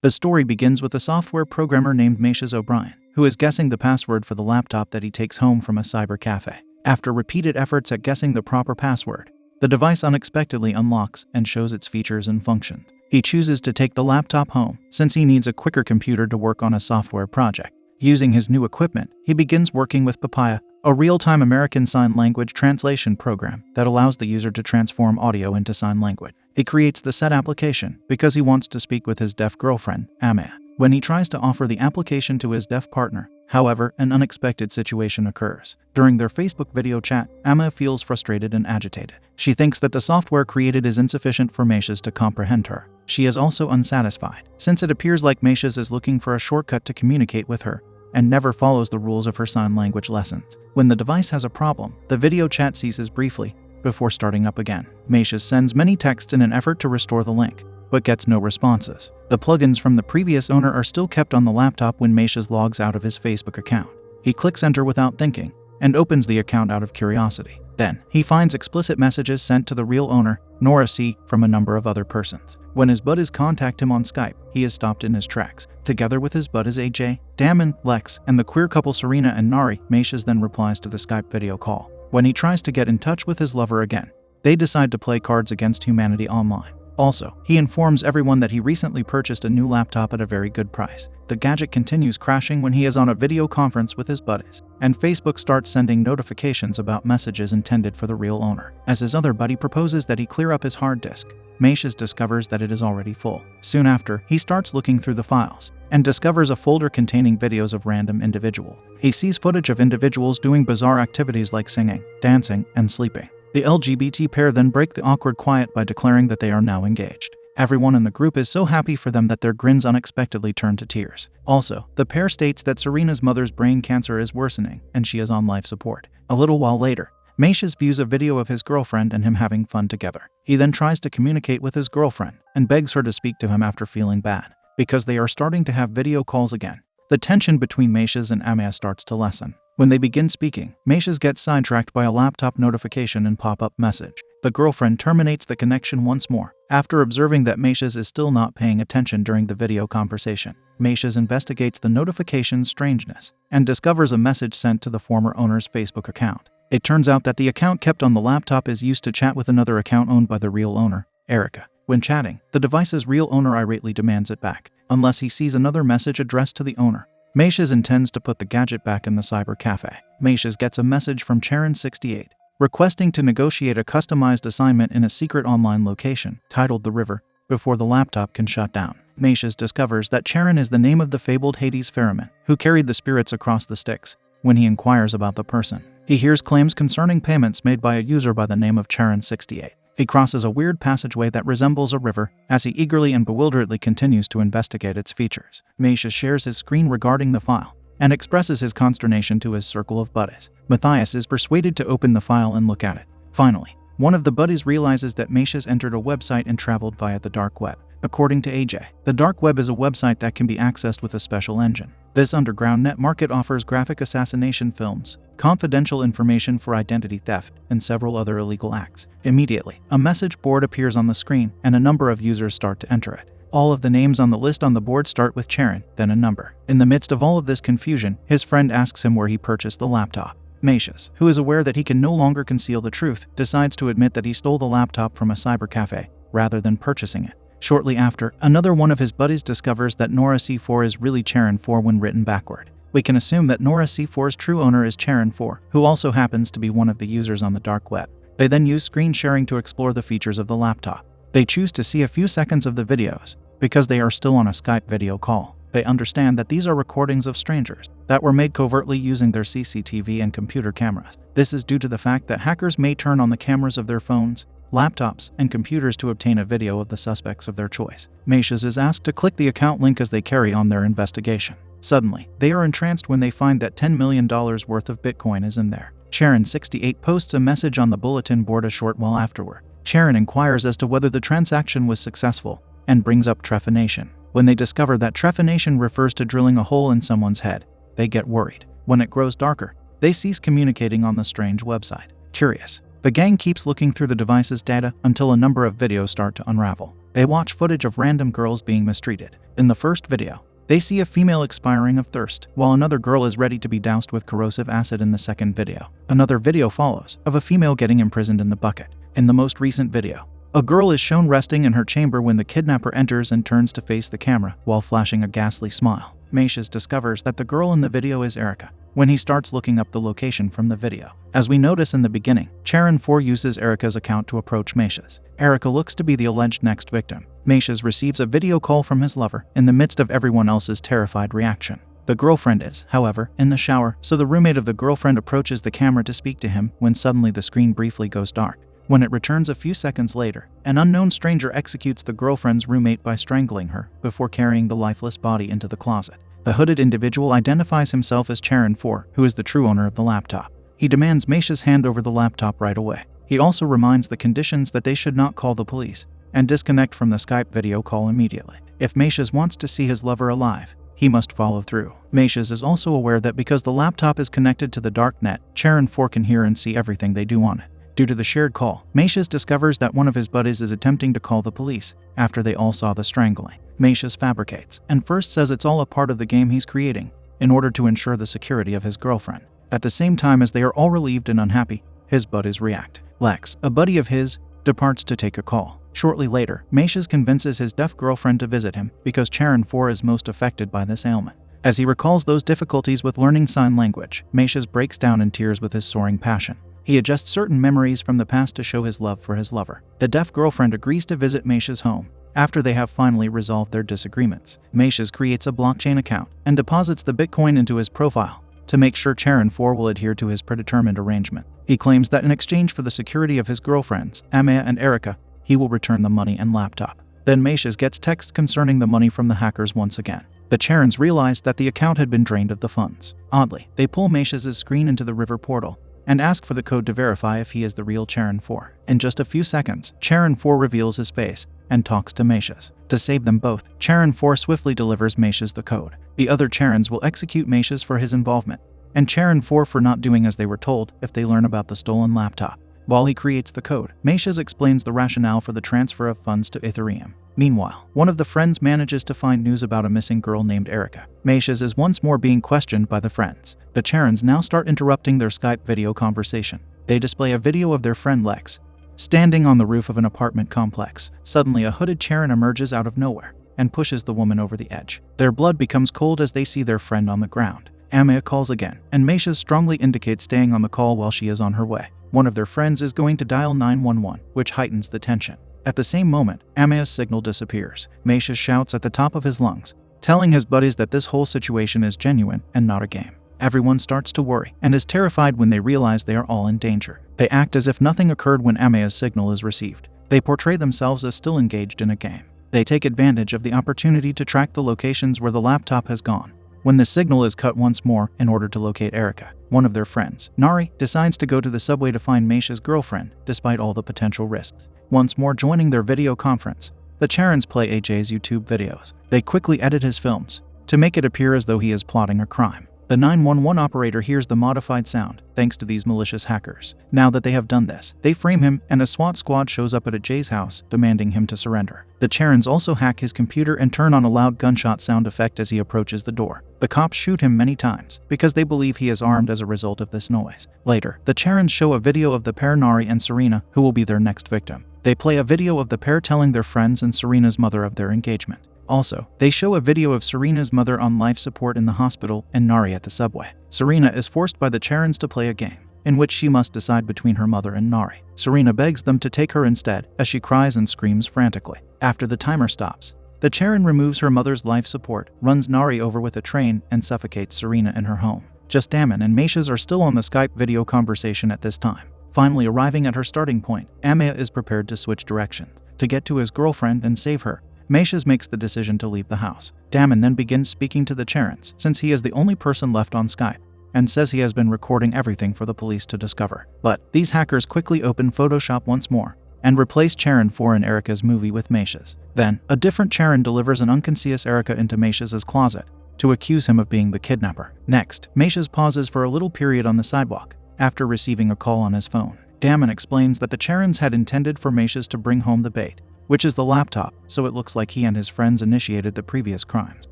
The story begins with a software programmer named Macias O'Brien, who is guessing the password for the laptop that he takes home from a cyber cafe. After repeated efforts at guessing the proper password, the device unexpectedly unlocks and shows its features and functions. He chooses to take the laptop home, since he needs a quicker computer to work on a software project. Using his new equipment, he begins working with Papaya, a real-time American Sign Language translation program that allows the user to transform audio into sign language. He creates the said application because he wants to speak with his deaf girlfriend, Amaya. When he tries to offer the application to his deaf partner, however, an unexpected situation occurs. During their Facebook video chat, Amaya feels frustrated and agitated. She thinks that the software created is insufficient for Macias to comprehend her. She is also unsatisfied, since it appears like Macias is looking for a shortcut to communicate with her and never follows the rules of her sign language lessons. When the device has a problem, the video chat ceases briefly before starting up again. Macias sends many texts in an effort to restore the link, but gets no responses. The plugins from the previous owner are still kept on the laptop when Macias logs out of his Facebook account. He clicks enter without thinking and opens the account out of curiosity. Then, he finds explicit messages sent to the real owner, Nora C., from a number of other persons. When his buddies contact him on Skype, he is stopped in his tracks. Together with his buddies AJ, Damon, Lex, and the queer couple Serena and Nari, Macias then replies to the Skype video call. When he tries to get in touch with his lover again, they decide to play Cards Against Humanity online. Also, he informs everyone that he recently purchased a new laptop at a very good price. The gadget continues crashing when he is on a video conference with his buddies, and Facebook starts sending notifications about messages intended for the real owner. As his other buddy proposes that he clear up his hard disk, Macias discovers that it is already full. Soon after, he starts looking through the files and discovers a folder containing videos of random individuals. He sees footage of individuals doing bizarre activities like singing, dancing, and sleeping. The LGBT pair then break the awkward quiet by declaring that they are now engaged. Everyone in the group is so happy for them that their grins unexpectedly turn to tears. Also, the pair states that Serena's mother's brain cancer is worsening and she is on life support. A little while later, Macias views a video of his girlfriend and him having fun together. He then tries to communicate with his girlfriend and begs her to speak to him after feeling bad, because they are starting to have video calls again. The tension between Macias and Amaya starts to lessen. When they begin speaking, Macias gets sidetracked by a laptop notification and pop-up message. The girlfriend terminates the connection once more, after observing that Macias is still not paying attention during the video conversation. Macias investigates the notification's strangeness and discovers a message sent to the former owner's Facebook account. It turns out that the account kept on the laptop is used to chat with another account owned by the real owner, Erica. When chatting, the device's real owner irately demands it back, unless he sees another message addressed to the owner. Macias intends to put the gadget back in the cyber cafe. Macias gets a message from Charon68, requesting to negotiate a customized assignment in a secret online location, titled The River, before the laptop can shut down. Macias discovers that Charon is the name of the fabled Hades ferryman, who carried the spirits across the Styx. When he inquires about the person, he hears claims concerning payments made by a user by the name of Charon68. He crosses a weird passageway that resembles a river as he eagerly and bewilderedly continues to investigate its features. Macias shares his screen regarding the file and expresses his consternation to his circle of buddies. Matthias is persuaded to open the file and look at it. Finally, one of the buddies realizes that Macias entered a website and traveled via the dark web. According to AJ, the dark web is a website that can be accessed with a special engine. This underground net market offers graphic assassination films, confidential information for identity theft, and several other illegal acts. Immediately, a message board appears on the screen, and a number of users start to enter it. All of the names on the list on the board start with Charon, then a number. In the midst of all of this confusion, his friend asks him where he purchased the laptop. Macias, who is aware that he can no longer conceal the truth, decides to admit that he stole the laptop from a cyber cafe, rather than purchasing it. Shortly after, another one of his buddies discovers that Nora C4 is really Charon 4 when written backward. We can assume that Nora C4's true owner is Charon 4, who also happens to be one of the users on the dark web. They then use screen sharing to explore the features of the laptop. They choose to see a few seconds of the videos, because they are still on a Skype video call. They understand that these are recordings of strangers that were made covertly using their CCTV and computer cameras. This is due to the fact that hackers may turn on the cameras of their phones, laptops, and computers to obtain a video of the suspects of their choice. Macias is asked to click the account link as they carry on their investigation. Suddenly, they are entranced when they find that $10 million worth of Bitcoin is in there. Charon68 posts a message on the bulletin board a short while afterward. Charon inquires as to whether the transaction was successful and brings up trephination. When they discover that trephination refers to drilling a hole in someone's head, they get worried. When it grows darker, they cease communicating on the strange website. Curious, The gang keeps looking through the device's data until a number of videos start to unravel. They watch footage of random girls being mistreated. In the first video, they see a female expiring of thirst, while another girl is ready to be doused with corrosive acid in the second video. Another video follows, of a female getting imprisoned in the bucket. In the most recent video, a girl is shown resting in her chamber when the kidnapper enters and turns to face the camera while flashing a ghastly smile. Macias discovers that the girl in the video is Erica when he starts looking up the location from the video. As we notice in the beginning, Charon 4 uses Erica's account to approach Macias. Erica looks to be the alleged next victim. Macias receives a video call from his lover in the midst of everyone else's terrified reaction. The girlfriend is, however, in the shower, so the roommate of the girlfriend approaches the camera to speak to him when suddenly the screen briefly goes dark. When it returns a few seconds later, an unknown stranger executes the girlfriend's roommate by strangling her before carrying the lifeless body into the closet. The hooded individual identifies himself as Charon 4, who is the true owner of the laptop. He demands Macias hand over the laptop right away. He also reminds the conditions that they should not call the police and disconnect from the Skype video call immediately. If Macias wants to see his lover alive, he must follow through. Macias is also aware that because the laptop is connected to the dark net, Charon 4 can hear and see everything they do on it. Due to the shared call, Macias discovers that one of his buddies is attempting to call the police after they all saw the strangling. Macias fabricates and first says it's all a part of the game he's creating in order to ensure the security of his girlfriend. At the same time as they are all relieved and unhappy, his buddies react. Lex, a buddy of his, departs to take a call. Shortly later, Macias convinces his deaf girlfriend to visit him because Charon 4 is most affected by this ailment. As he recalls those difficulties with learning sign language, Macias breaks down in tears with his soaring passion. He adjusts certain memories from the past to show his love for his lover. The deaf girlfriend agrees to visit Macias' home after they have finally resolved their disagreements. Macias creates a blockchain account and deposits the Bitcoin into his profile to make sure Charon 4 will adhere to his predetermined arrangement. He claims that in exchange for the security of his girlfriends, Amaya and Erica, he will return the money and laptop. Then Macias gets text concerning the money from the hackers once again. The Charons realize that the account had been drained of the funds. Oddly, they pull Macias' screen into the river portal and ask for the code to verify if he is the real Charon 4. In just a few seconds, Charon 4 reveals his face and talks to Macias. To save them both, Charon 4 swiftly delivers Macias the code. The other Charons will execute Macias for his involvement, and Charon 4 for not doing as they were told if they learn about the stolen laptop. While he creates the code, Macias explains the rationale for the transfer of funds to Ethereum. Meanwhile, one of the friends manages to find news about a missing girl named Erica. Macias is once more being questioned by the friends. The Charons now start interrupting their Skype video conversation. They display a video of their friend Lex standing on the roof of an apartment complex. Suddenly, a hooded Charon emerges out of nowhere and pushes the woman over the edge. Their blood becomes cold as they see their friend on the ground. Amaya calls again, and Macias strongly indicates staying on the call while she is on her way. One of their friends is going to dial 911, which heightens the tension. At the same moment, Amaya's signal disappears. Macias shouts at the top of his lungs, telling his buddies that this whole situation is genuine and not a game. Everyone starts to worry and is terrified when they realize they are all in danger. They act as if nothing occurred when Amaya's signal is received. They portray themselves as still engaged in a game. They take advantage of the opportunity to track the locations where the laptop has gone. When the signal is cut once more in order to locate Erica, one of their friends, Nari, decides to go to the subway to find Macias' girlfriend, despite all the potential risks. Once more joining their video conference, the Charons play AJ's YouTube videos. They quickly edit his films to make it appear as though he is plotting a crime. The 911 operator hears the modified sound, thanks to these malicious hackers. Now that they have done this, they frame him, and a SWAT squad shows up at AJ's house, demanding him to surrender. The Charons also hack his computer and turn on a loud gunshot sound effect as he approaches the door. The cops shoot him many times, because they believe he is armed as a result of this noise. Later, the Charons show a video of the pair Nari and Serena, who will be their next victim. They play a video of the pair telling their friends and Serena's mother of their engagement. Also, they show a video of Serena's mother on life support in the hospital and Nari at the subway. Serena is forced by the Charons to play a game, in which she must decide between her mother and Nari. Serena begs them to take her instead, as she cries and screams frantically. After the timer stops, the Charon removes her mother's life support, runs Nari over with a train, and suffocates Serena in her home. Just Damon and Macias are still on the Skype video conversation at this time. Finally arriving at her starting point, Amaya is prepared to switch directions to get to his girlfriend and save her. Macias makes the decision to leave the house. Damon then begins speaking to the Charons, since he is the only person left on Skype, and says he has been recording everything for the police to discover. But these hackers quickly open Photoshop once more and replace Charon 4 in Erica's movie with Macias. Then, a different Charon delivers an unconscious Erica into Macias' closet to accuse him of being the kidnapper. Next, Macias pauses for a little period on the sidewalk after receiving a call on his phone. Damon explains that the Charons had intended for Macias to bring home the bait, which is the laptop, so it looks like he and his friends initiated the previous crimes.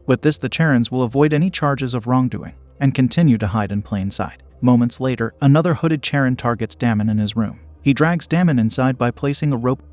With this, the Charons will avoid any charges of wrongdoing and continue to hide in plain sight. Moments later, another hooded Charon targets Damon in his room. He drags Damon inside by placing a rope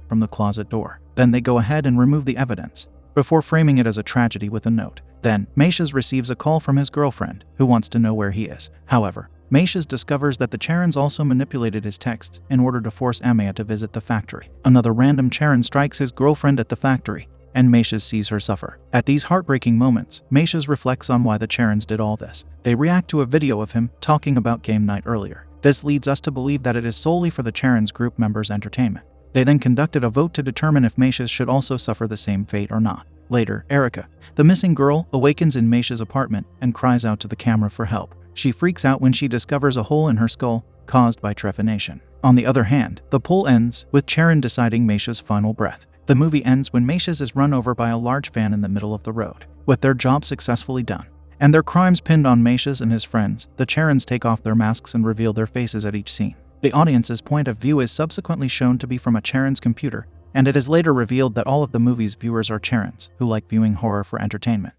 from the closet door. Then they go ahead and remove the evidence, before framing it as a tragedy with a note. Then, Macias receives a call from his girlfriend, who wants to know where he is. However, Macias discovers that the Charons also manipulated his texts in order to force Amaya to visit the factory. Another random Charon strikes his girlfriend at the factory, and Macias sees her suffer. At these heartbreaking moments, Macias reflects on why the Charons did all this. They react to a video of him talking about game night earlier. This leads us to believe that it is solely for the Charons group members' entertainment. They then conducted a vote to determine if Macias should also suffer the same fate or not. Later, Erica, the missing girl, awakens in Macias' apartment and cries out to the camera for help. She freaks out when she discovers a hole in her skull caused by trephination. On the other hand, the poll ends with Charon deciding Macias' final breath. The movie ends when Macias is run over by a large fan in the middle of the road. With their job successfully done, and their crimes pinned on Macias and his friends, the Charons take off their masks and reveal their faces at each scene. The audience's point of view is subsequently shown to be from a Charon's computer, and it is later revealed that all of the movie's viewers are Charons who like viewing horror for entertainment.